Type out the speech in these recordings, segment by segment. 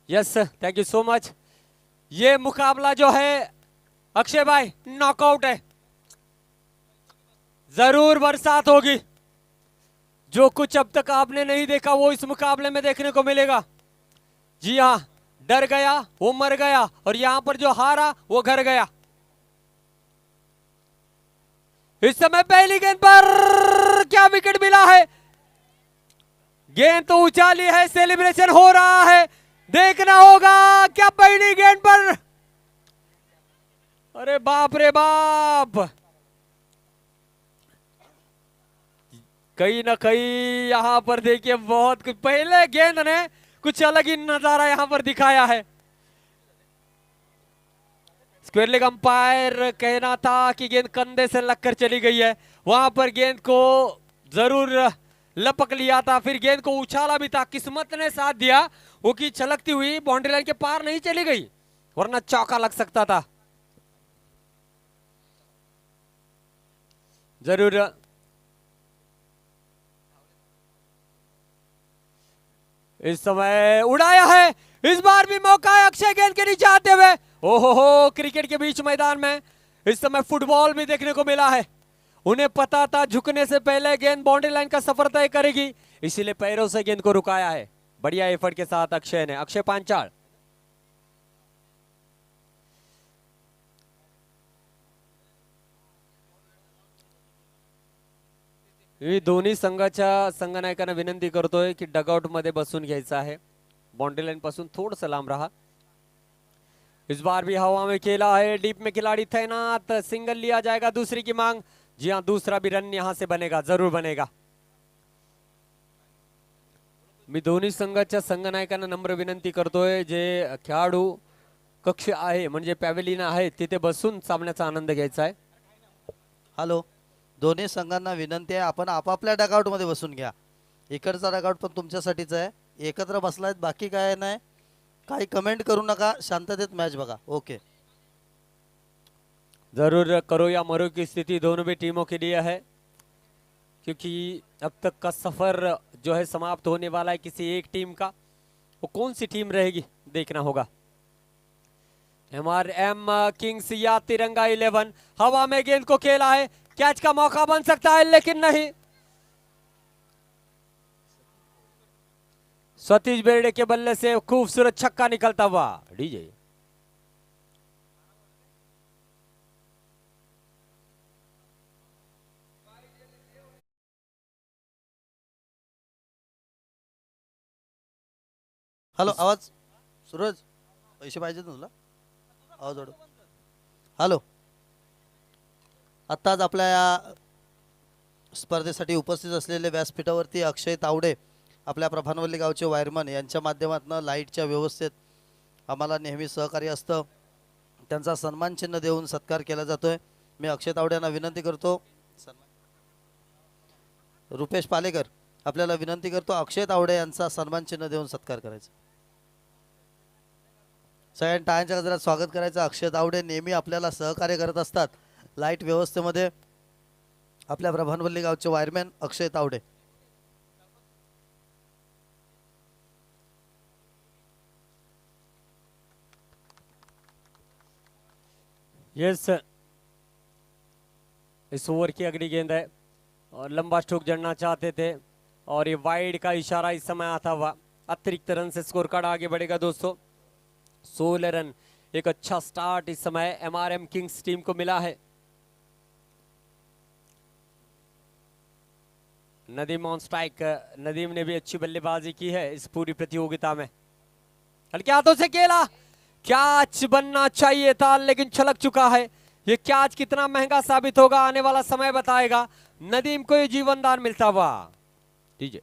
Yes thank you so much. ये मुकाबला जो है अक्षय भाई नॉकआउट है, जरूर बरसात होगी। जो कुछ अब तक आपने नहीं देखा वो इस मुकाबले में देखने को मिलेगा। जी हाँ, डर गया वो मर गया, और यहां पर जो हारा वो घर गया। इस समय पहली गेंद पर क्या विकेट मिला है। गेंद तो उछाली है, सेलिब्रेशन हो रहा है, देखना होगा क्या पहली गेंद पर। अरे बाप रे बाप, कहीं ना कहीं यहां पर देखिए बहुत कुछ, पहले गेंद ने कुछ अलग ही नजारा यहां पर दिखाया है। स्क्वायर लेग अंपायर कहना था कि गेंद कंधे से लगकर चली गई है, वहां पर गेंद को जरूर लपक लिया था, फिर गेंद को उछाला भी था, किस्मत ने साथ दिया, वो की छलकती हुई बाउंड्री लाइन के पार नहीं चली गई, वरना चौका लग सकता था। जरूर इस समय उड़ाया है, इस बार भी मौका है अक्षय गेंद के नीचे आते हुए। ओहो, क्रिकेट के बीच मैदान में इस समय फुटबॉल भी देखने को मिला है। उन्हें पता था झुकने से पहले गेंद बाउंड्री लाइन का सफर तय करेगी, इसीलिए पैरों से गेंद को रुकाया है। बढ़िया एफर्ट के साथ अक्षय ने, अक्षय पांचाल। मी दोन्ही संघाच्या संघनायकांना विनंती करतोय की डगआउट मध्ये बसून घ्यायचं आहे, बाउंड्री लाइन पासून थोडंसं लांब रहा। इस बार भी हवा में खेला है, डीप में खिलाड़ी तैनात, सिंगल लिया जाएगा दूसरी की मांग। जी हां, दूसरा भी रन यहां से बनेगा, जरूर बनेगा। मी दोन्ही संघाच्या संघनायकांना नम्र विनंती करतोय, जे खेळाडू कक्ष आहे म्हणजे पॅव्हेलियन आहे तिथे बसून सामन्याचा आनंद घ्यायचा आहे। हॅलो, दोन्ही संघांना विनंती आहे आपण आपापल्या डगआउट मध्ये बसून घ्या। इकडचा डगआउट पण तुमच्यासाठीच आहे, एकत्र बसलायत, बाकी काय नाही, काही कमेंट करू नका, शांततेत मैच बघा। ओके, जरूर करो या मरो की स्थिति दोनों भी टीमों के लिए है, क्योंकि अब तक का सफर जो है समाप्त होने वाला है किसी एक टीम का, वो कौन सी टीम रहेगी देखना होगा। एमआरएम किंग्स या तिरंगा 11 हवा में गेंद को खेला है, कैच का मौका बन सकता है लेकिन नहीं। सतीश बेर्डे के बल्ले से खूबसूरत छक्का निकलता हुआ। डीजे हॅलो, आवाज सूरज, पैसे पाहिजे तुला, आवाज वाढव। हॅलो, आत्ताच आपल्या या स्पर्धेसाठी उपस्थित असलेले व्यासपीठावरती अक्षय तावडे, आपल्या प्रभानवल्ली गावचे वायरमन, यांच्या माध्यमातून लाईटच्या व्यवस्थेत आम्हाला नेहमी सहकार्य असतं, त्यांचा सन्मान चिन्ह देऊन सत्कार केला जातोय। मी अक्षय तावडे यांना विनंती करतो, रुपेश पालेकर आपल्याला विनंती करतो अक्षय तावडे यांचा सन्मान चिन्ह देऊन सत्कार करायचा। सगळ्यांनी टाळ्यांच्या गजरात स्वागत करायचं। अक्षय तावडे नेहमी आपल्याला सहकार्य करत असतात लाईट व्यवस्थेमध्ये, आपल्या प्रभानवल्ली गावचे वायरमॅन अक्षय तावडे। यस, इस ओवर की अगली गेंद है और लंबा स्ट्रोक जड़ना चाहते थे, और ये वाइड का इशारा इस समय आता हुआ, अतिरिक्त रन से स्कोर कार्ड आगे बढ़ेगा दोस्तों। 16 रन, एक अच्छा स्टार्ट इस समय एमआरएम किंग्स टीम को मिला है। नदीम ऑन स्ट्राइक, नदीम ने भी अच्छी बल्लेबाजी की है इस पूरी प्रतियोगिता में। हल्के हाथों से खेला, कैच बनना चाहिए था लेकिन छलक चुका है। ये कैच कितना महंगा साबित होगा आने वाला समय बताएगा। नदीम को ये जीवनदान मिलता हुआ। दीजिए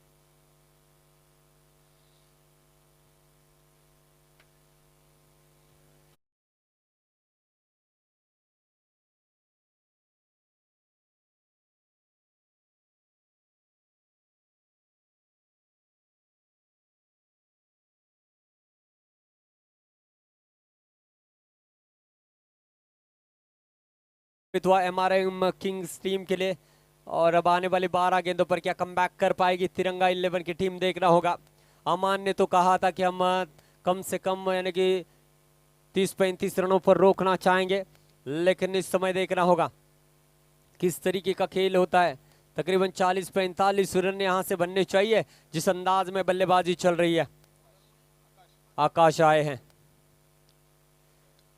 हुआ एमआरएम किंग्स टीम के लिए और अब आने वाली 12 गेंदों पर क्या कमबैक कर पाएगी तिरंगा 11 की टीम, देखना होगा। अमान ने तो कहा था कि हम कम से कम यानी कि 30-35 रनों पर रोकना चाहेंगे, लेकिन इस समय देखना होगा किस तरीके का खेल होता है। तकरीबन 40-45 रन यहां से बनने चाहिए जिस अंदाज में बल्लेबाजी चल रही है। आकाश आए हैं,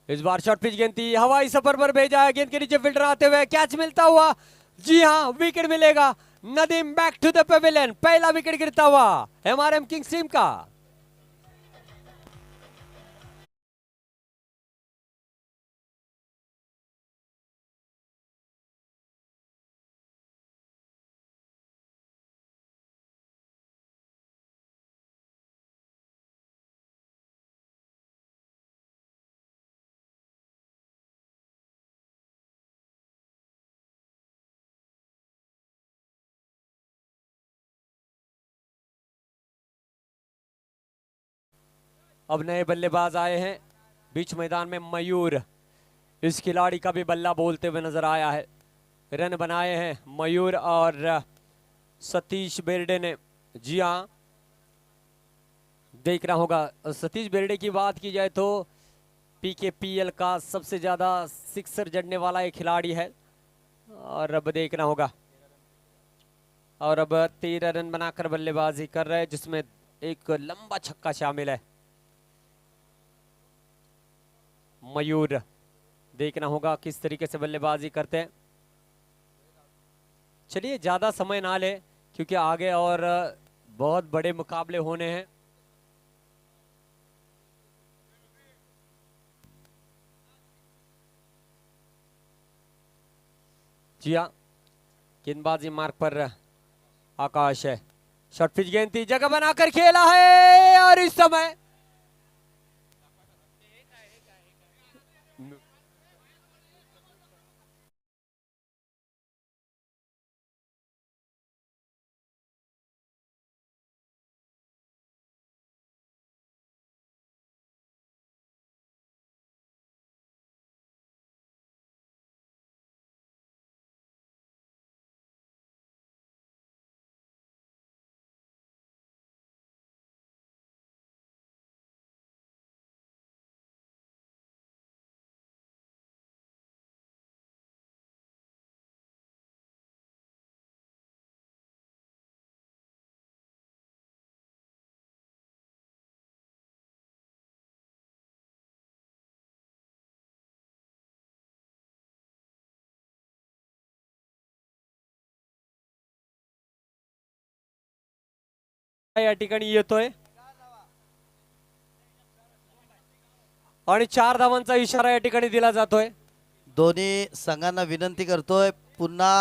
इस बार शॉर्ट पिच गेंद थी, हवाई सफर पर भेजा है, गेंद के नीचे फील्डर आते हुए कैच मिलता हुआ, जी हां विकेट मिलेगा। Nadeem back to the pavilion, पहला विकेट गिरता हुआ एमआरएम किंग्स टीम का। अब नए बल्लेबाज आए हैं बीच मैदान में, मयूर, इस खिलाड़ी का भी बल्ला बोलते हुए नजर आया है। रन बनाए हैं मयूर और सतीश बेरडे ने। जी हाँ, देखना होगा। सतीश बेरडे की बात की जाए तो पीकेपीएल का सबसे ज्यादा सिक्सर जड़ने वाला एक खिलाड़ी है, और अब देखना होगा। और अब 13 रन बनाकर बल्लेबाजी कर रहे हैं जिसमें एक लंबा छक्का शामिल है। मयूर, देखना होगा किस तरीके से बल्लेबाजी करते हैं। चलिए ज्यादा समय ना ले क्योंकि आगे और बहुत बड़े मुकाबले होने हैं। जी हाँ, गेंदबाजी मार्ग पर आकाश है, शॉर्ट पिच गेंद थी, जगह बनाकर खेला है, और इस समय या ठिकाणी येतोय आणि 4 धावांचा इशारा या ठिकाणी दिला जातोय। दोन्ही संघांना विनंती करतोय पुन्हा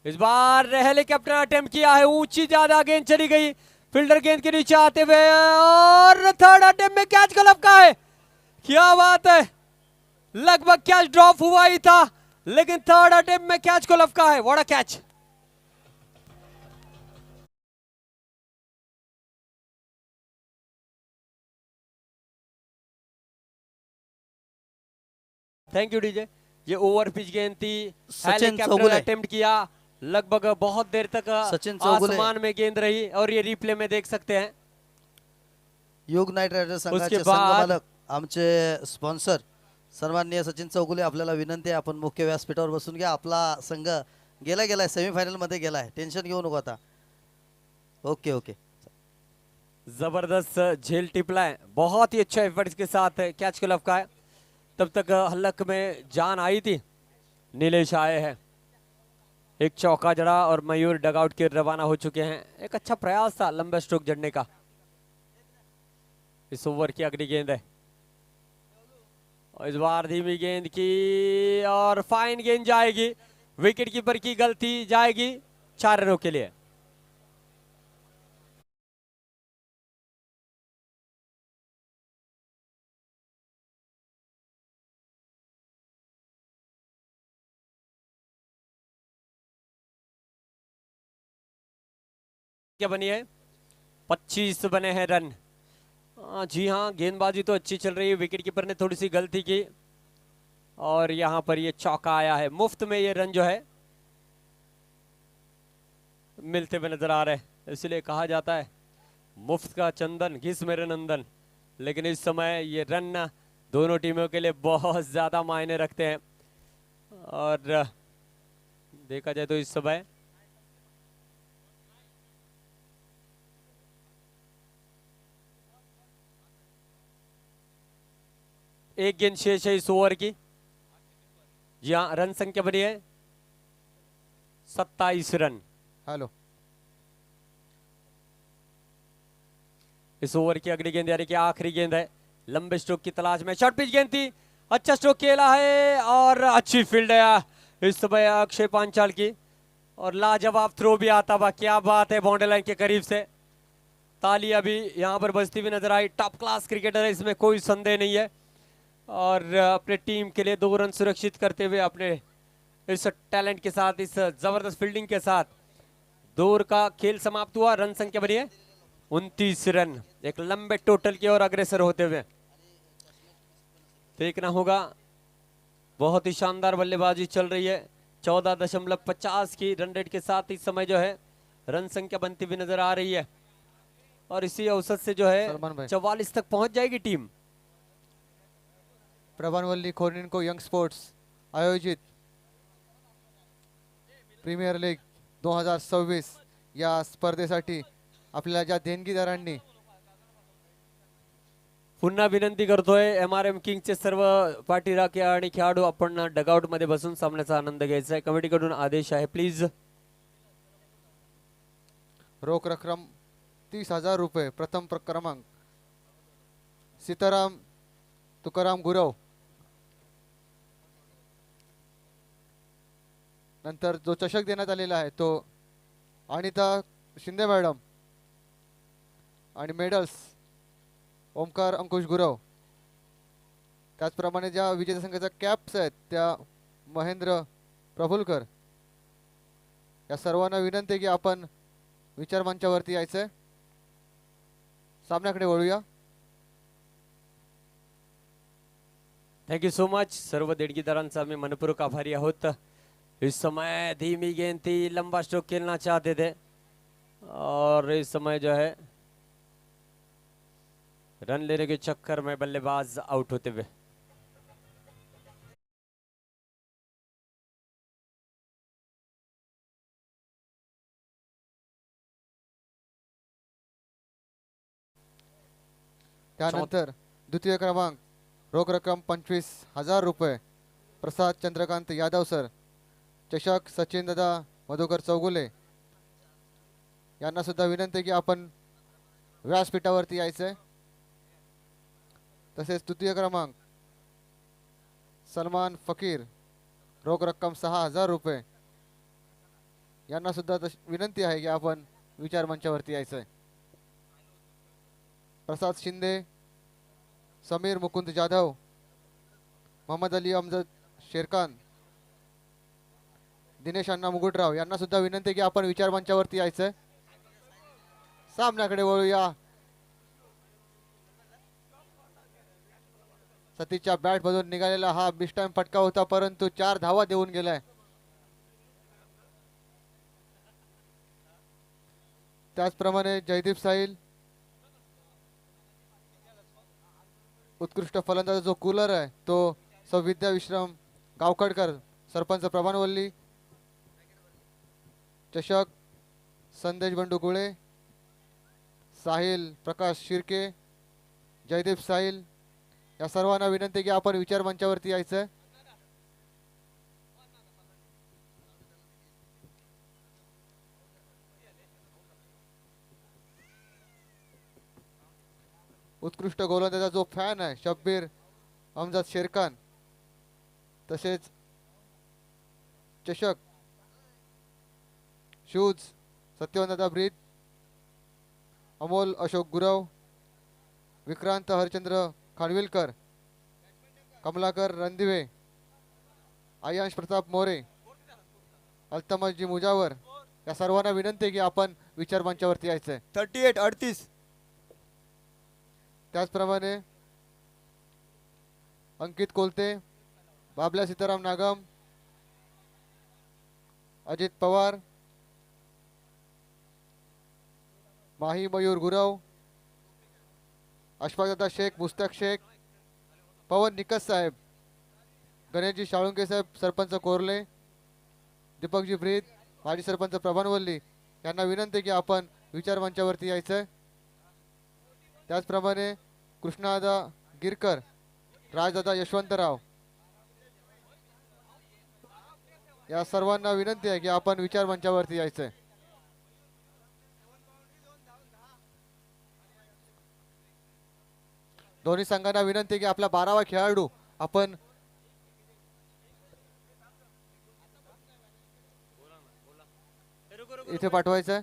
इस बार रहले के अपना अटेम्प्ट किया है, ऊंची ज्यादा गेंद चली गई, फील्डर गेंद के नीचे आते हुए, और थर्ड अटेम्प्ट में कैच को लपका है। क्या बात है, लगभग कैच ड्रॉप हुआ ही था लेकिन थर्ड अटेम्प्ट में कैच को लपका है। What a catch. Thank you DJ. ये ओवर पिच गेंद थी, सचिन हेलीकॉप्टर चौगुले अटेम्प्ट किया, लगभग बहुत देर तक सचिन चौगुले आसमान में गेंद रही, और ये रिप्ले में देख सकते हैं। योग नाईट रायडर्स संघाचे उसके बाद- संघमालक आमचे स्पॉन्सर सन्माननीय सचिन चौगुले, आपल्याला विनंती आहे आपण मुख्य व्यासपीठावर बसून घ्या। आपला संघ गेलाय सेमीफायनल मध्ये गेलाय, टेन्शन घेऊ नको आता। Okay okay. जबरदस्त झेल टिपला है, बहुत ही अच्छा एफर्ट्स के साथ कैच को लपका है। तब तक हल्लक में जान आई थी। नीलेश आए हैं, एक चौका जड़ा और मयूर डगआउट के रवाना हो चुके हैं। एक अच्छा प्रयास था लंबे स्ट्रोक जड़ने का। इस ओवर की अगली गेंद है और इस बार धीमी गेंद की और फाइन गेंद जाएगी। विकेट कीपर की गलती जाएगी 4 रनों के लिए। क्या बनी है? 25 बने हैं रन। जी हाँ, गेंदबाजी तो अच्छी चल रही है। विकेट कीपर ने थोड़ी सी गलती की और यहां पर ये चौका आया है। मुफ्त में ये रन जो है मिलते हुए नजर आ रहे हैं। इसलिए कहा जाता है मुफ्त का चंदन घिस मेरे नंदन। लेकिन इस समय ये रन दोनों टीमों के लिए बहुत ज्यादा मायने रखते हैं। और देखा जाए तो इस समय एक गेंद शेष है इस ओवर की। जी हाँ, रन संख्या बनी है 27 रन। हेलो, इस ओवर की अगली गेंद यानी कि आखिरी गेंद है। लंबे स्ट्रोक की तलाश में शॉर्ट पिच गेंद थी, अच्छा स्ट्रोक खेला है और अच्छी फील्ड है इस समय अक्षय पांचाल की। और लाजवाब थ्रो भी आता हुआ, क्या बात है, बाउंड्री लाइन के करीब से तालियां भी यहां पर बजती हुई नजर आई। टॉप क्लास क्रिकेटर है, इसमें कोई संदेह नहीं है। और अपने टीम के लिए 2 रन सुरक्षित करते हुए अपने इस टैलेंट के साथ, इस जबरदस्त फील्डिंग के साथ 2 ओवर का खेल समाप्त हुआ। रन संख्या बनी है 29 रन, एक लंबे टोटल की ओर अग्रसर होते हुए। देखना होगा, बहुत ही शानदार बल्लेबाजी चल रही है। 14.50 की रन रेट के साथ इस समय जो है रन संख्या बनती हुई नजर आ रही है। और इसी औसत से जो है सलमान भाई। 44 तक पहुंच जाएगी टीम। प्रभानवल्ली खोर्निनको यंग स्पोर्ट्स आयोजित प्रीमियर लीग 2026 या स्पर्धेसाठी आपल्याला ज्या देणगीदारांनी पुन्हा विनंती करतोय MRM किंगचे सर्व पाठीराखे आणि खेळाडू, आपण डगआउट मध्ये बसून सामन्याचा आनंद घ्यायचा आहे। कमिटीकडून आदेश आहे, प्लीज। रोख रक्कम 30,000 रुपये। प्रथम क्रमांक सीताराम तुकाराम गुरव, नंतर जो चषक देण्यात आलेला आहे तो अनिता शिंदे मॅडम, आणि मेडल्स ओमकार अंकुश गुरव। त्याचप्रमाणे ज्या विजेत्या संघाच्या कॅप्स आहेत त्या महेंद्र प्रफुलकर। या सर्वांना विनंती आहे की आपण विचार मंचावरती यायचंय। सामन्याकडे वळूया। Thank you so much. सर्व देणगीदारांचा आम्ही मनपूर्वक आभारी आहोत। इस समय धीमी गेंद थी, लंबा स्ट्रोक खेलना चाहते थे और इस समय जो है रन लेने के चक्कर में बल्लेबाज आउट होते हुए। त्यानंतर द्वितीय क्रमांक रोख रक्कम 25,000 रुपये प्रसाद चंद्रकांत यादव सर। चषक सचिन दादा मधुकर चौगुले यांना सुद्धा विनंती आहे की आपण व्यासपीठावरती यायचंय। तसेच तृतीय क्रमांक सलमान फकीर, रोख रक्कम 6,000 रुपये यांना सुद्धा विनंती आहे की आपण विचार मंचावरती यायचंय। प्रसाद शिंदे, समीर मुकुंद जाधव, मोहम्मद अली अमजद शेरखान, दिनेश अण्णा मुकुटराव यांना सुद्धा विनंती आहे की आपण विचार मंचावरती यायचंय। सामन्याकडे वळूया। सतीशच्या बॅट मधून निघालेला हा बिग टाइम फटका होता, परंतु 4 धावा देऊन गेलाय। त्याचप्रमाणे जयदीप साहिल, उत्कृष्ट फलंदाज जो कूलर आहे तो सौविद्या विश्राम गावखडकर, सरपंच प्रभानवल्ली। चषक संदेश बंडू गुळे, साहिल प्रकाश शिर्के, जयदीप साहिल या सर्वांना विनंती की आपण विचार मंचावरती यायचं. उत्कृष्ट गोलंदाजाचा जो फॅन आहे शब्बीर अमजद शेरखान, तसेच चषक शूज सत्यवंतदा ब्रीद, अमोल अशोक गुरव, विक्रांत हरचंद्र खानविलकर, कमलाकर रणदिवे, आयांश प्रताप मोरे, अल्तमजी मुजावर या सर्वांना विनंती की आपण विचार मंचावरती यायचंय. 38-38. त्याचप्रमाणे अंकित कोलते, बाबल्या सीताराम नागम, अजित पवार, माही मयूर गुरव, अशफाकदादा शेख, मुस्तक शेख, पवन निकस साहेब, गणेशजी शाळुंके साहेब, सरपंच कोरले, दीपकजी ब्रीद, माजी सरपंच प्रभानवल्ली यांना विनंती की आपण विचार मंचावरती यायचं. त्याचप्रमाणे कृष्णादा गिरकर, राजदादा यशवंतराव या सर्वांना विनंती आहे की आपण विचार मंचावरती यायचंय. दोन्ही संघांना विनंती की आपला 12वा खेळाडू आपण इथे पाठवायचं.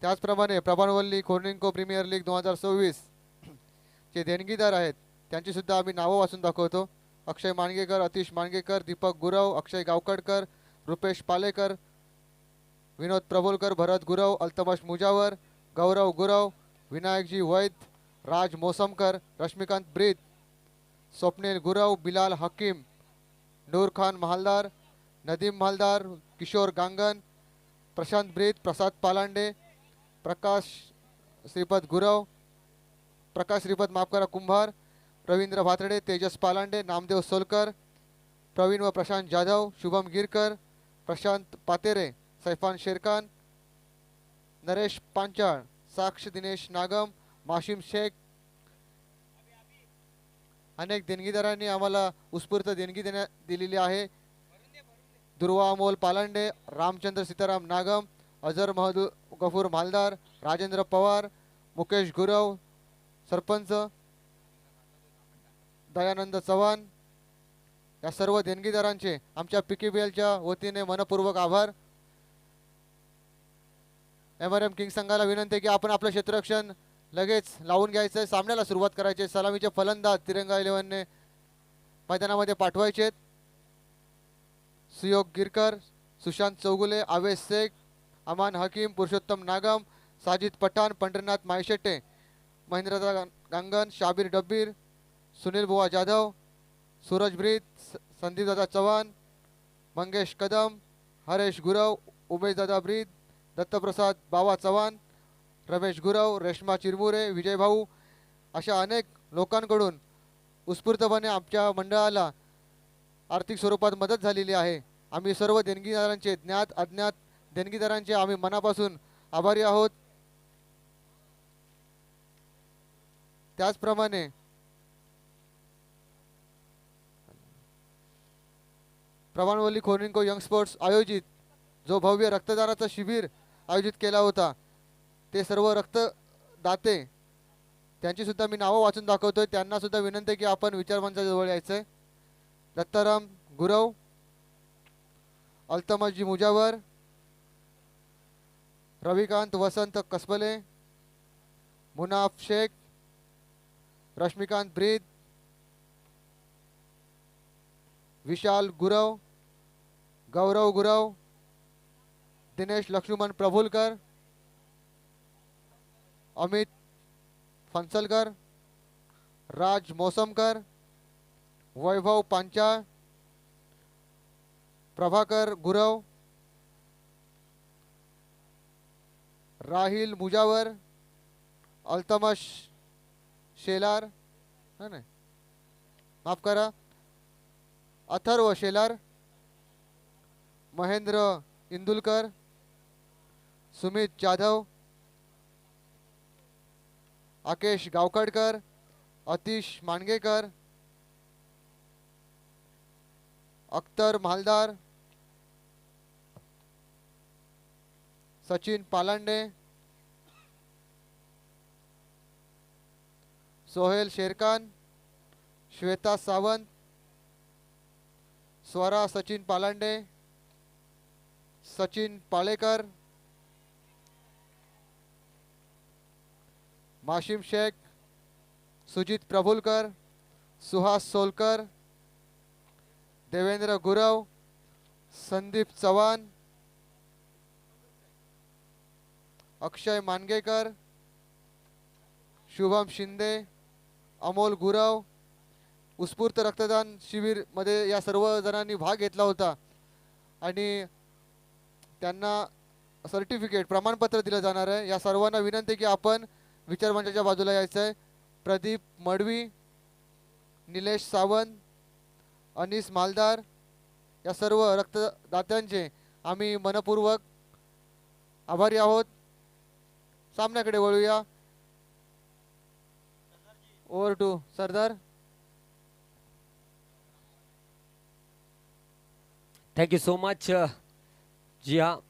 त्याचप्रमाणे प्रभानवल्ली कोर्निंको प्रीमियर लीग 2026 चे देणगीदार आहेत, त्यांची सुद्धा आम्ही नावं वाचून दाखवतो. अक्षय माणगेकर, अतिश माणगेकर, दीपक गुरव, अक्षय गावकडकर, रुपेश पालेकर, विनोद प्रभोलकर, भरत गुरव, अल्तमश मुजावर, गौरव गुरव, विनायकजी वैद, राज मोसमकर, रश्मिकांत ब्रीद, स्वप्नील गुरव, बिलाल हकीम, नूर खान महालदार, नदीम महालदार, किशोर गांगन, प्रशांत ब्रीद, प्रसाद पालांडे, प्रकाश श्रीपद गुरव, प्रकाश श्रीपद माफ करा कुंभार, रवींद्र भातडे, तेजस पालांडे, नामदेव सोलकर, प्रवीण व प्रशांत जाधव, शुभम गिरकर, प्रशांत पातेरे, सैफान शेरखान, नरेश पांचाळ, साक्ष दिनेश नागम, माशिम शेख. अनेक देणगीदारांनी आम्हाला उत्स्फूर्त देणगी दिलेली आहे. दुर्वा अमोल पालांडे, रामचंद्र सीताराम नागम, अजर महदू गफूर मालदार, राजेंद्र पवार, मुकेश गुरव, सरपंच दयानंद चव्हाण या सर्व देणगीदारांचे आमच्या PKBLच्या वतीने मनपूर्वक आभार. MRM किंग संघाला विनंती की आपण आपलं क्षेत्ररक्षण लगेच लावून घ्यायचं आहे. सामन्याला सुरुवात करायची. सलामीचे फलंदाज तिरंगा 11ने मैदानामध्ये पाठवायचे. सुयोग गिरकर, सुशांत चौगुले, आवेश शेख, अमान हकीम, पुरुषोत्तम नागम, साजिद पठाण, पंढरीनाथ मायशेट्टे, महेंद्रदा गांगन, शाबीर डब्बीर, सुनील बुवा जाधव, सूरज ब्रीद, संदीपदादा चव्हाण, मंगेश कदम, हरेश गुरव, उमेशदादा ब्रीद, दत्तप्रसाद बावा चव्हाण, रमेश गुरव, रेश्मा चिरमुरे, विजय भाऊ अशा अनेक लोकांकडून उत्स्फूर्तपणे आमच्या मंडळाला आर्थिक स्वरूपात मदत झालेली आहे. आम्ही सर्व देणगीदारांचे, ज्ञात अज्ञात देणगीदारांचे आम्ही मनापासून आभारी आहोत. त्याचप्रमाणे प्रभानवल्ली कोर्निंको यंग स्पोर्ट्स आयोजित जो भव्य रक्तदानाचा शिबिर आयोजित केला होता, ते सर्व रक्तदाते त्यांची सुद्धा मी नावं वाचून दाखवतोय. त्यांना सुद्धा विनंती की आपण विचारमंचाच्या जवळ यायचंय. दत्ताराम गुरव, अल्तमजी मुजावर, रविकांत वसंत कसबले, मुनाफ शेख, रश्मिकांत ब्रीद, विशाल गुरव, गौरव गुरव, दिनेश लक्ष्मण प्रभुलकर, अमित फंसलकर, राज मोसमकर, वैभव पांचाळ, प्रभाकर गुरव, राहिल मुजावर, अल्तमश शेलार, है ना, माफ करा, अथर्व शेलार, महेंद्र इंदुलकर, सुमित जाधव, आकेश गावकडकर, अतिश मानगेकर, अख्तर मालदार, सचिन पालांडे, सोहेल शेरखान, श्वेता सावंत, स्वरा सचिन पालांडे, सचिन पालेकर, माशिम शेख, सुजित प्रभुलकर, सुहास सोलकर, देवेंद्र गुरव, संदीप चव्हाण, अक्षय मानगेकर, शुभम शिंदे, अमोल गुरव. उत्स्फूर्त रक्तदान शिबिर मध्ये या सर्व जणांनी भाग घेतला होता आणि त्यांना सर्टिफिकेट प्रमाणपत्र दिलं जाणार आहे. या सर्वांना विनंती की आपण विचार मंचाच्या बाजूला यायचं आहे. प्रदीप मडवी, निलेश सावंत, अनिस मालदार या सर्व रक्तदात्यांचे आम्ही मनपूर्वक आभारी आहोत. सामन्याकडे वळूया. Over to Sardar. Thank you so much. जी हाँ,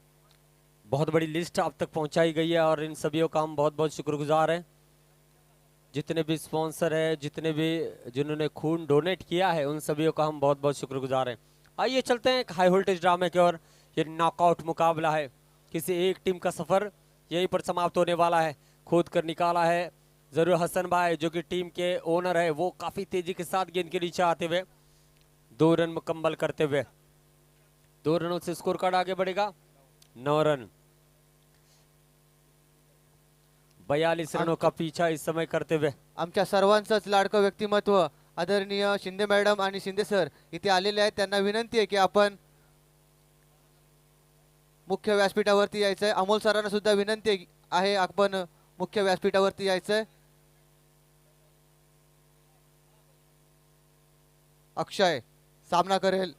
बहुत बड़ी लिस्ट आप तक पहुंचाई गई है और इन सभी का हम बहुत बहुत शुक्रगुजार हैं. जितने भी स्पॉन्सर है, जितने भी जिन्होंने खून डोनेट किया है, उन सभी का हम बहुत बहुत शुक्रगुजार हैं. आइए चलते हैं एक हाई वोल्टेज ड्रामे की ओर. ये नॉकआउट मुकाबला है. किसी एक टीम का सफर यहीं पर समाप्त होने वाला है. खोद कर निकाला है जरूर हसन भाई जो कि टीम के ओनर है. वो काफी तेजी के साथ गेंद के नीचे आते हुए 2 रन मुकम्मल करते हुए 2 रनों से स्कोर कार्ड आगे बढ़ेगा 9 रन. 42 रनों का पीछा इस समय करते हुए आमच्या सर्वांचंच लाडकं व्यक्तिमत्व आदरणीय शिंदे मॅडम आणि शिंदे सर इथे आलेले आहेत. त्यांना विनंती आहे की आपण मुख्य व्यासपीठावरती यायचंय. अमोल सरांना सुद्धा विनंती आहे आपण मुख्य व्यासपीठावरती यायचंय. अक्षय सामना करेल.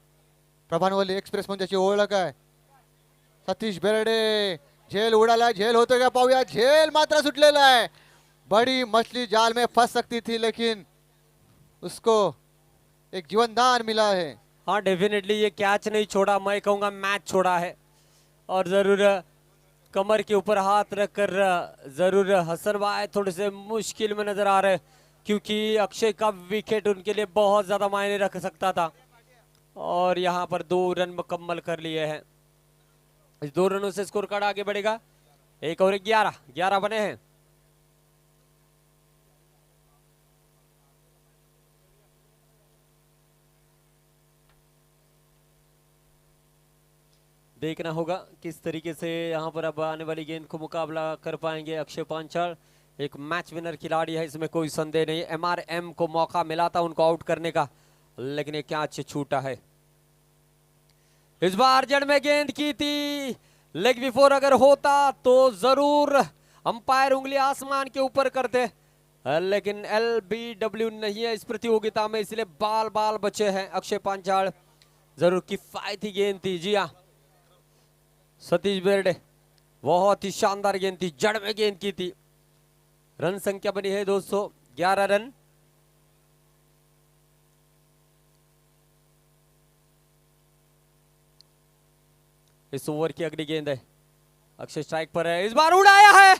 प्रभानवली एक्सप्रेस म्हणून त्याची ओळख आहे. सतीश बेर्डे झेल उडाला. झेल होतो का पाहूया. झेल मात्र सुटलेला है. बड़ी मछली जाल में फंस सकती थी लेकिन उसको एक जीवनदान मिला है. हाँ डेफिनेटली ये कैच नहीं छोड़ा, मैं कहूँगा मैच छोड़ा है. और जरूर कमर के ऊपर हाथ रखकर जरूर हसन भाई थोड़े से मुश्किल में नजर आ रहे क्योंकि अक्षय का विकेट उनके लिए बहुत ज्यादा मायने रख सकता था और यहाँ पर 2 रन मुकम्मल कर लिए हैं. इस 2 रनों से स्कोर कार्ड आगे बढ़ेगा 1 और 11 बने हैं. देखना होगा किस तरीके से यहाँ पर अब आने वाली गेंद को मुकाबला कर पाएंगे अक्षय पांचाल. एक मैच विनर खिलाड़ी है, इसमें कोई संदेह नहीं. MRM को मौका मिला था उनको आउट करने का, लेकिन ये क्या अच्छे छूटा है. इस बार जड़ में गेंद की थी. लेग बिफोर अगर होता तो जरूर अंपायर उंगली आसमान के ऊपर करते, लेकिन LBW नहीं है इस प्रतियोगिता में, इसलिए बाल बाल बचे हैं अक्षय पांचाल. जरूर किफायती गेंद थी. जी हाँ, सतीश बेर्डे बहुत ही शानदार गेंद थी. जड़ में गेंद की थी. रन संख्या बनी है 211 रन. इस ओवर की अगली गेंद है. अक्षय स्ट्राइक पर है. इस बार उड़ाया है.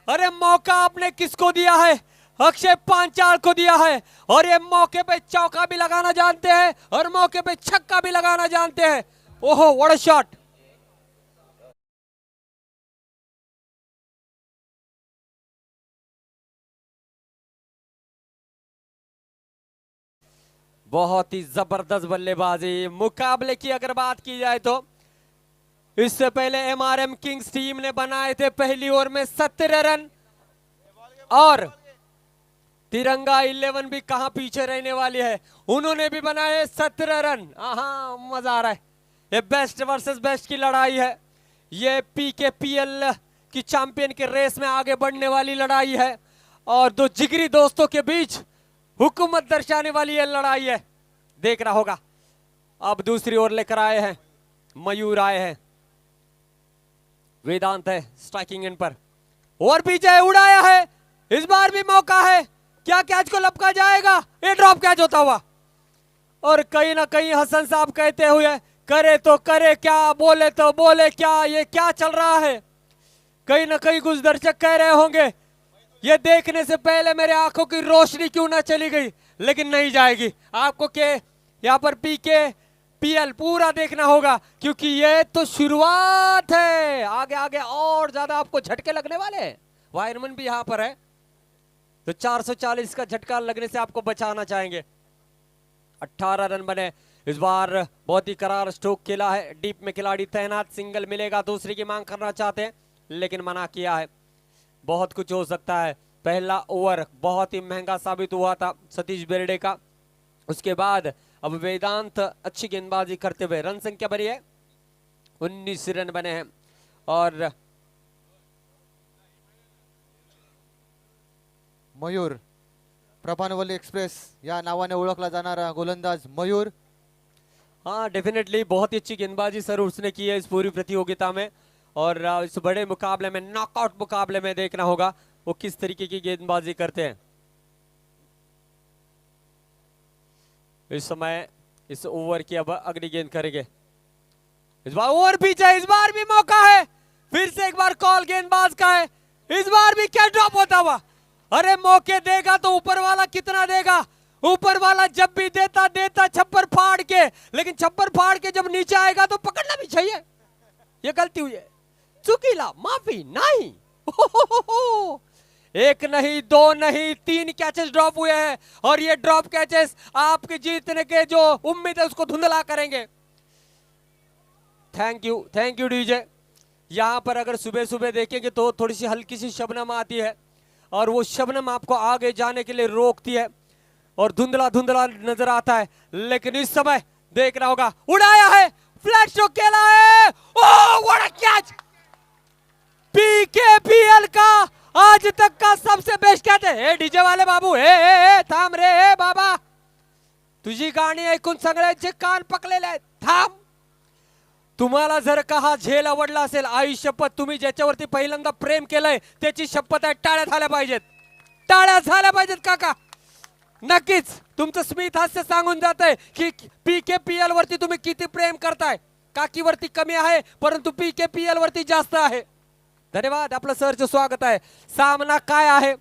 अरे मौका आपने किसको दिया है? अक्षय पांचाल को दिया है. और ये मौके पे चौका भी लगाना जानते हैं और मौके पे छक्का भी लगाना जानते हैं. ओहो व्हाट अ शॉट. बहुत ही जबरदस्त बल्लेबाजी. मुकाबले की अगर बात की जाए तो इससे पहले MRM किंग्स टीम ने बनाए थे पहली ओवर में 17 रन और तिरंगा 11 भी कहां पीछे रहने वाली है, उन्होंने भी बनाए 17 रन. हाँ मजा आ रहा है. ये बेस्ट वर्सेस बेस्ट की लड़ाई है. ये PKPL की चैंपियन के रेस में आगे बढ़ने वाली लड़ाई है और 2 जिगरी दोस्तों के बीच हुकूमत दर्शाने वाली ये लड़ाई है. देखना होगा. अब दूसरी ओर लेकर आए हैं मयूर आए हैं. वेदांत है स्ट्राइकिंग एंड पर, और पीछे उड़ाया है, इस बार भी मौका है, क्या कैच को लपका जाएगा, ये ड्रॉप कैच होता हुआ। और कहीं ना कहीं हसन साहब कहते हुए, करे तो करे क्या, बोले तो बोले क्या, ये क्या चल रहा है। कहीं ना कहीं कुछ दर्शक कह रहे होंगे ये देखने से पहले मेरे आंखों की रोशनी क्यों ना चली गई, लेकिन नहीं जाएगी। आपको के यहाँ पर पीके पीएल पूरा देखना होगा, क्योंकि ये तो शुरुआत है, आगे आगे और ज्यादा आपको झटके लगने वाले हैं। वायरमैन भी यहाँ पर है, तो 440 का झटका लगने से आपको बचाना चाहेंगे। 18 रन बने, इस बार बहुत ही करार स्ट्रोक खेला है, डीप में खिलाड़ी तैनात, सिंगल मिलेगा, दूसरी की मांग करना चाहते हैं लेकिन मना किया है। बहुत कुछ हो सकता है, पहला ओवर बहुत ही महंगा साबित हुआ था सतीश बेरडे का, उसके बाद अब वेदांत अच्छी गेंदबाजी करते हुए रन संख्या बनी है, 19 रन बने हैं। और मयूर, प्रभानवल्ली एक्सप्रेस या नावाने ओळखला जाणारा गोलंदाज मयूर। हाँ डेफिनेटली बहुत ही अच्छी गेंदबाजी सर उसने की है इस पूरी प्रतियोगिता में, और इस बड़े मुकाबले में, नॉकआउट मुकाबले में देखना होगा वो किस तरीके की गेंदबाजी करते हैं। इस समय इस ओवर की अब अगली गेंद करेंगे, इस बार ओवर पीछे, इस बार भी मौका है, फिर से एक बार कॉल गेंदबाज का है, इस बार भी क्या ड्रॉप होता हुआ। अरे मौके देगा तो ऊपर वाला कितना देगा, ऊपर वाला जब भी देता देता छप्पर फाड़ के, लेकिन छप्पर फाड़ के जब नीचे आएगा तो पकड़ना भी चाहिए। ये गलती हुई है, चुकीला, माफी नहीं। एक नहीं, दो नहीं, 3 कैचेस ड्रॉप हुए हैं, और ये ड्रॉप कैचेस आपके जीतने के जो उम्मीद है उसको धुंधला करेंगे। Thank you DJ. यहां पर अगर सुबह सुबह देखेंगे तो थोड़ी सी हल्की सी शबनम आती है, और वो शबनम आपको आगे जाने के लिए रोकती है और धुंधला धुंधला नजर आता है। लेकिन इस समय देखना होगा, उड़ाया है, फ्लैट स्ट्रोक खेला है, ओह व्हाट अ कैच, पीकेपीएल का आज तक का सबसे बेस्ट कैच है। डीजे वाले बाबू, ए थांब रे, ए बाबा, तुझी गाणी ऐकून सगळ्यांचे कान पकलेले, थांब। तुम्हाला जर का हा झेल आवडला असेल, आई शपथ, तुम्ही ज्याच्यावरती पहिल्यांदा प्रेम केलंय त्याची शपथ आहे, टाळ्या झाल्या पाहिजेत, टाळ्या झाल्या पाहिजेत काका। नक्कीच तुमचं स्मित हास्य सांगून जातंय की पीकेपीएल वरती तुम्ही किती प्रेम करताय। काकीवरती कमी आहे, परंतु पीकेपीएल वरती जास्त आहे। धन्यवाद, आपलं सरचं स्वागत है। सामना काय है,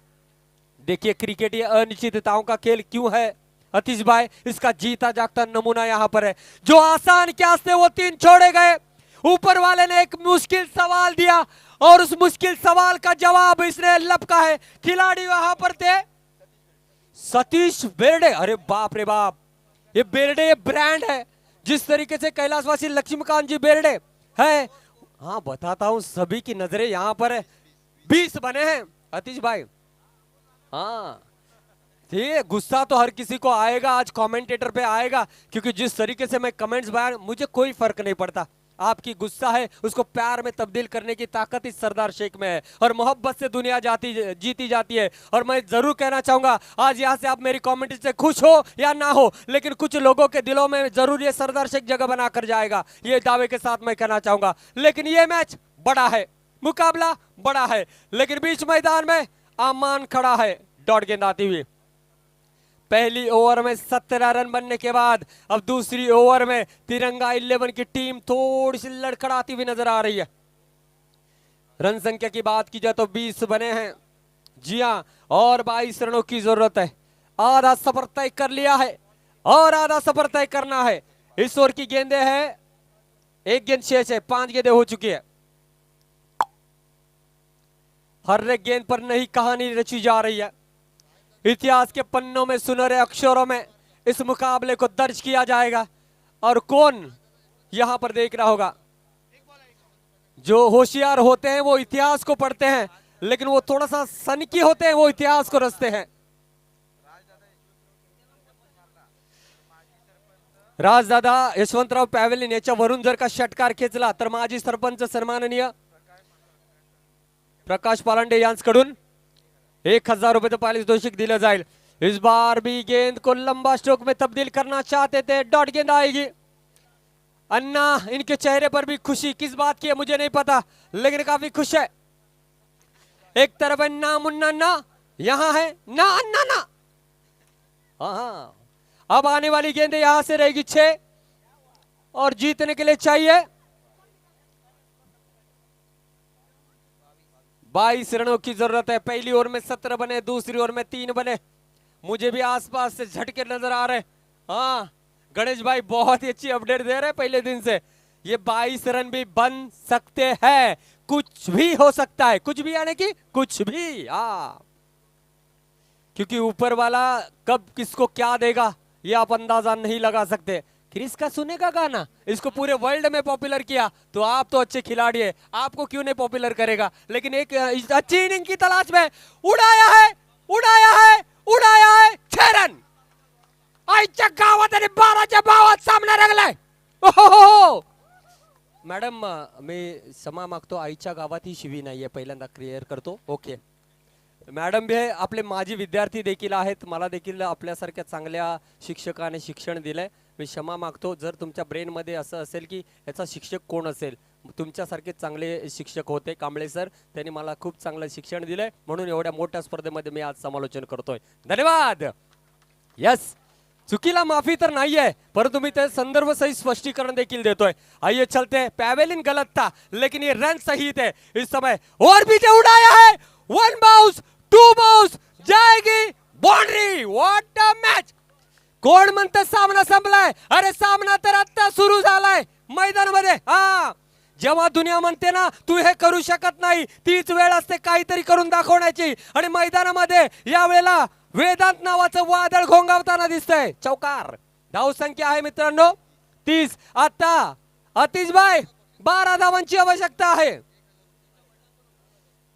देखिए क्रिकेट ये अनिश्चितताओं का खेल क्यों है अतीश भाई, इसका जीता जागता नमूना यहाँ पर है। जो आसान कैच थे वो 3 छोड़े गए, ऊपर वाले ने एक मुश्किल सवाल दिया और उस मुश्किल सवाल का जवाब इसने लपका है। खिलाड़ी वहां पर थे सतीश बेरडे, अरे बाप रे बाप, ये बेरडे ये ब्रांड है, जिस तरीके से कैलाशवासी लक्ष्मीकांत जी बेरडे है। हाँ बताता हूं, सभी की नजरें यहां पर है, 20 बने हैं अतीश भाई। हाँ ठीक, गुस्सा तो हर किसी को आएगा, आज कमेंटेटर पे आएगा, क्योंकि जिस तरीके से मैं कमेंट्स बयान, मुझे कोई फर्क नहीं पड़ता। आपकी गुस्सा है उसको प्यार में तब्दील करने की ताकत इस सरदार शेख में है, और मोहब्बत से दुनिया जीती जाती है। और मैं जरूर कहना चाहूंगा, आज यहाँ से आप मेरी कमेंट्री से खुश हो या ना हो, लेकिन कुछ लोगों के दिलों में जरूर ये सरदार शेख जगह बनाकर जाएगा, ये दावे के साथ मैं कहना चाहूंगा। लेकिन ये मैच बड़ा है, मुकाबला बड़ा है, लेकिन बीच मैदान में आमान खड़ा है, डॉट गेंद आती हुई। पहली ओवर में 17 रन बनने के बाद अब दूसरी ओवर में तिरंगा 11 की टीम थोड़ी सी लड़खड़ाती हुई नजर आ रही है। रन संख्या की बात की जाए तो 20 बने हैं, जी हां, और 22 रनों की जरूरत है। आधा सफर तय कर लिया है और आधा सफर तय करना है। इस ओवर की गेंदें हैं, 1 गेंद शेष है, 5 गेंदें हो चुकी है। हर एक गेंद पर नई कहानी रची जा रही है। इतिहास के पन्नों में सुनहरे अक्षरों में इस मुकाबले को दर्ज किया जाएगा, और कौन यहां पर देख रहा होगा। जो होशियार होते हैं वो इतिहास को पढ़ते हैं, लेकिन वो थोड़ा सा सनकी होते हैं वो इतिहास को रचते हैं। राजदादा यशवंतराव पॅव्हेलियन याच्यावरून जर का षटकार खेचला तर माजी सरपंच सन्माननीय प्रकाश पालांडे यांच्याकडून 1000 रुपए तो पारितोषिक दिया जाए। इस बार भी गेंद को लंबा स्ट्रोक में तब्दील करना चाहते थे, डॉट गेंद आएगी। अन्ना इनके चेहरे पर भी खुशी, किस बात की है मुझे नहीं पता, लेकिन काफी खुश है। एक तरफ है ना मुन्ना ना, यहां है ना अन्ना ना। हाँ, अब आने वाली गेंद यहां से रहेगी 6 और जीतने के लिए चाहिए 22 रनों की जरूरत है। पहली ओवर में 17 बने, दूसरी ओवर में 3 बने। मुझे भी आसपास से झटके नजर आ रहे। हाँ, गणेश भाई बहुत ही अच्छी अपडेट दे रहे हैं पहले दिन से। ये 22 रन भी बन सकते हैं, कुछ भी हो सकता है, कुछ भी यानी कि कुछ भी। हाँ, क्योंकि ऊपर वाला कब किसको क्या देगा ये आप अंदाजा नहीं लगा सकते। क्रिस का सुनेगा गाना, इसको पूरे वर्ल्ड में पॉपुलर किया, तो आप तो अच्छे खिलाड़ी है, आपको क्यों नहीं पॉपुलर करेगा। लेकिन एक अच्छी इनिंग की तलाश में उड़ाया है, उड़ाया है, उड़ाया है 6 रन। आईच्या गावात आणि 12च्या भावात सामना रंगलाय। ओहो मॅडम, मी क्षमा मागतो, आईच्या गावात ही शिवी नाहीये, पहिल्यांदा क्लिअर करतो। ओके मॅडम भी आपले माजी विद्यार्थी देखील आहेत, मला देखील आपल्यासारख्या चांगल्या शिक्षकाने शिक्षण दिलंय। मी क्षमा मागतो जर तुमच्या ब्रेन मध्ये असं असेल की याचा शिक्षक कोण असेल, तुमच्यासारखे चांगले शिक्षक होते कांबळे सर, त्यांनी मला खूप चांगलं शिक्षण दिलंय, म्हणून एवढ्या मोठ्या स्पर्धेमध्ये मी आज समालोचन करतोय। धन्यवाद। यस, चुकीला माफी तर नहीं है, परंतु मैं संदर्भ सही स्पष्टीकरण देखील देतोय। आइए चलते हैं, पैवेलियन गलत था लेकिन ये रन सही थे इस समय। और भी जो उड़ाया है, 1 बाउंस 2 बाउंस जाएगी बाउंड्री। What a match. कोण म्हणतं सामना संपलाय, अरे सामना तर आता सुरू झालाय मैदानामध्ये। हा, जेव्हा दुनिया म्हणते ना तू हे करू शकत नाही, तीच वेळ असते काहीतरी करून दाखवण्याची, आणि मैदानामध्ये या वेळेला वेदांत नावाचं वादळ घोंगावताना दिसतंय। चौकार, धाव संख्या आहे मित्रांनो 30। आता अतिश भाई 12 धावांची आवश्यकता है।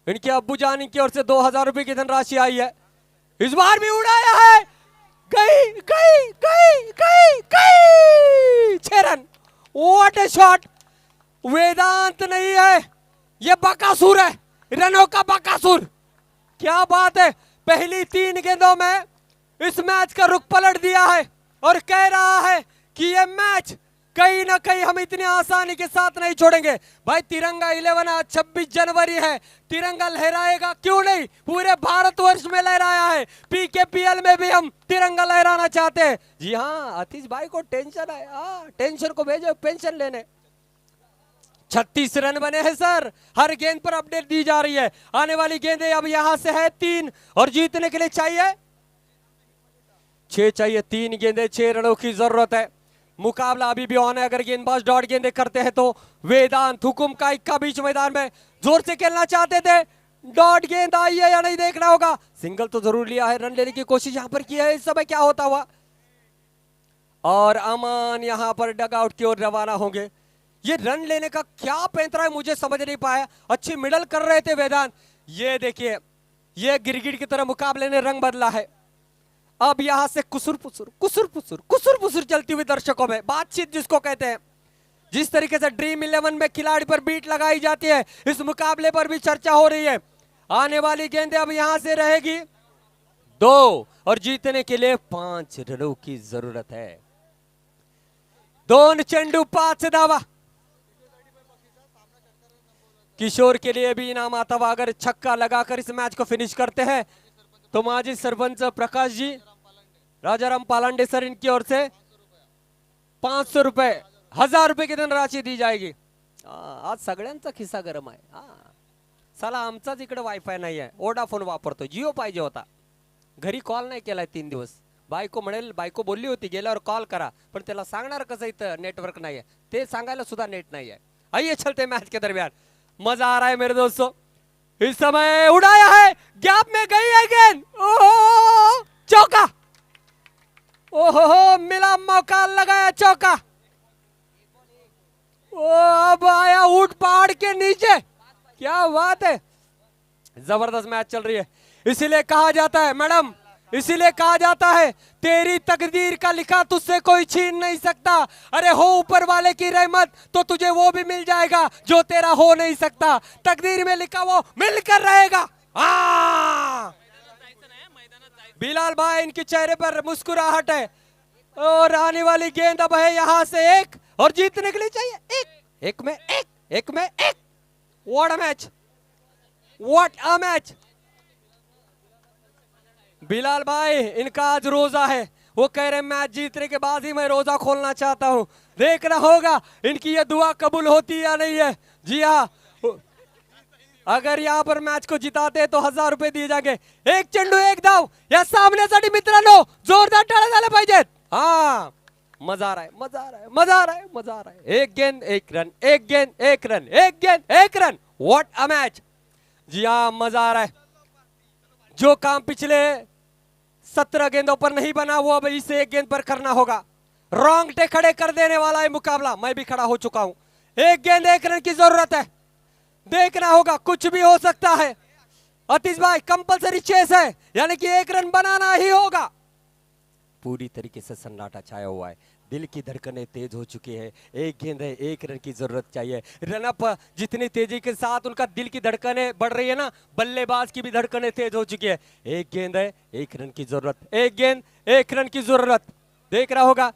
इनके अब्बू जान की ओर से 2000 रुपए की धनराशि आई है। इस बार भी उड़ाया है, गई गई गई गई गई 6 run. What a shot. Vedant नहीं है, ये बकासुर है, रनों का बकासुर। क्या बात है, पहली 3 गेंदों में इस मैच का रुख पलट दिया है और कह रहा है कि ये मैच कहीं ना कहीं हम इतनी आसानी के साथ नहीं छोड़ेंगे। भाई तिरंगा 11 आज 26 जनवरी है, तिरंगा लहराएगा क्यों नहीं, पूरे भारतवर्ष में लहराया है। पीकेपीएल में भी हम तिरंगा लहराना चाहते हैं। जी हाँ, आतिश भाई को टेंशन है, हाँ टेंशन को भेजो पेंशन लेने। 36 रन बने हैं सर, हर गेंद पर अपडेट दी जा रही है। आने वाली गेंदें अब यहां से है 3 और जीतने के लिए चाहिए 6 चाहिए। 3 गेंदें 6 रनों की जरूरत है। मुकाबला अभी भी ऑन है, अगर गेंदबाज डॉट गेंदें करते हैं तो वेदांत हुकुम का इक्का बीच मैदान में जोर से खेलना चाहते थे। डॉट गेंद आई है या नहीं देखना होगा। सिंगल तो जरूर लिया है, रन लेने की कोशिश यहां पर की है। इस समय क्या होता हुआ, और अमान यहां पर डगआउट की ओर रवाना होंगे। ये रन लेने का क्या पैंतरा है मुझे समझ नहीं पाया। अच्छी मिडल कर रहे थे वेदांत। ये देखिए, ये गिरगिट की तरह मुकाबले ने रंग बदला है। अब यहां से कुसुर पुसुर कुसुर पुसुर कुसुर पुसुर चलती हुई दर्शकों में बातचीत जिसको कहते हैं। जिस तरीके से ड्रीम 11 में खिलाड़ी पर बीट लगाई जाती है, इस मुकाबले पर भी चर्चा हो रही है। आने वाली गेंदें अब यहां से रहेगी 2 और जीतने के लिए 5 रनों की जरूरत है। 2 चेंडू 5 धावा। किशोर के लिए भी इनाम आता हुआ। अगर छक्का लगाकर इस मैच को फिनिश करते हैं तो माजी सरपंच प्रकाश जी, राजाराम पालांडे सर, इनकी ओर से 500 रुपए, 1000 रुपए की धनराशि दी जाएगी। आज सगळ्यांचा खिस्सा गरम आहे। चला, आमचाच इकडे वायफाय नाही आहे, वोडाफोन वापरतो, जिओ पाहिजे होता। घरी कॉल नाही केलाय 3 दिवस। बायको म्हणेल, बायको बोलली होती गेल्यावर कॉल करा, पण त्याला सांगणार कसं इथं नेटवर्क नाही आहे, ते सांगायला सुद्धा नेट नाही आहे। आइए चलते मैच के दरमियान, मजा आ रहा है मेरे दोस्तों। इस समय उड़ाया है, गैप में गई है गेंद, ओहो चौका, ओहो मिला मौका, लगाया चौका। ओ अब आया ऊंट पहाड़ के नीचे, क्या बात है। जबरदस्त मैच चल रही है। इसीलिए कहा जाता है मैडम, इसीलिए कहा जाता है तेरी तकदीर का लिखा तुझसे कोई छीन नहीं सकता। अरे हो ऊपर वाले की रहमत तो तुझे वो भी मिल जाएगा जो तेरा हो नहीं सकता। तकदीर में लिखा वो मिलकर रहेगा। बिलाल भाई, इनके चेहरे पर मुस्कुराहट है। और आने वाली गेंद अब है यहां से 1 और जीतने के लिए चाहिए एक में एक। What a match, what a match. Bilal भाई इनका आज रोजा है, वो कह रहे मैच जीतने के बाद ही मैं रोजा खोलना चाहता हूं। देखना होगा इनकी ये दुआ कबूल होती या नहीं है। जी हाँ, अगर यहाँ पर मैच को जिताते तो 1000 रुपये दिए जाएंगे। एक चेंडू एक धाव या सामन्यासाठी मित्रांनो जोरदार टाळ्या झाल्या पाहिजेत। हा, मजा आ रहा है, मजा आ रहा है, मजा आ रहा है, मजा आ रहा है। एक गेंद एक रन, एक गेंद एक रन, एक गेंद एक रन। What a match. जी हाँ, मजा आ रहा है। जो काम पिछले 17 गेंदों पर नहीं बना वो अब इसे एक गेंद पर करना होगा। रोंगटे खड़े कर देने वाला है मुकाबला। मैं भी खड़ा हो चुका हूं। एक गेंद एक रन की जरूरत है, देखना होगा, कुछ भी हो सकता है। अतीश भाई कंपलसरी चेस है, यानी कि एक रन बनाना ही होगा। पूरी तरीके से सन्नाटा छाया हुआ है, दिल की धड़कनें तेज हो चुकी है। एक गेंद है, एक रन की जरूरत चाहिए। रनअप जितनी तेजी के साथ उनका दिल की धड़कनें बढ़ रही है ना, बल्लेबाज की भी धड़कनें तेज हो चुकी है। एक गेंद है, एक रन की जरूरत, एक गेंद एक रन की जरूरत। देख रहा होगा,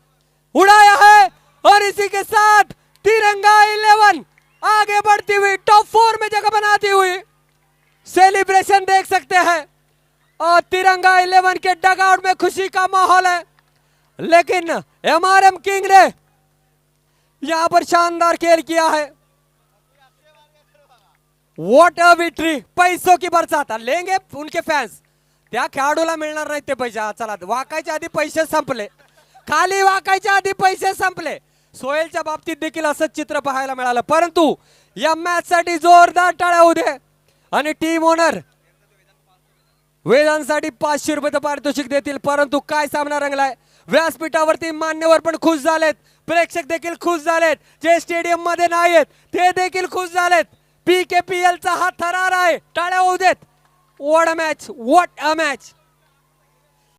उड़ाया है और इसी के साथ तिरंगा 11 आगे बढ़ती हुई टॉप 4 में जगह बनाती हुई सेलिब्रेशन देख सकते हैं। और तिरंगा 11 के डगआउट में खुशी का माहौल है, लेकिन एमआरएम किंग ने यहां पर शानदार खेल किया है। What a victory. पैसों की बरसात लेंगे उनके फॅन्स, त्या खेळाडूला मिळणार नाही ते पैसे। चला, वाकायच्या आधी पैसे संपले, खाली वाकायच्या आधी पैसे संपले। सोहेलच्या बाबतीत देखील असंच चित्र पाहायला मिळालं, परंतु या मॅच साठी जोरदार टाळ्या होऊ दे। आणि टीम ओनर वेदांसाठी 500 रुपयाचं पारितोषिक देतील। परंतु काय सामना रंगलाय। व्यासपीठावरती मान्यवर पण खुश झालेत, प्रेक्षक देखील खुश झालेत, जे स्टेडियम मध्ये नाहीत ते देखील खुश झालेत। PKPL चा हा थरार आहे, टाळ्या होऊ देत। What a match, what a match.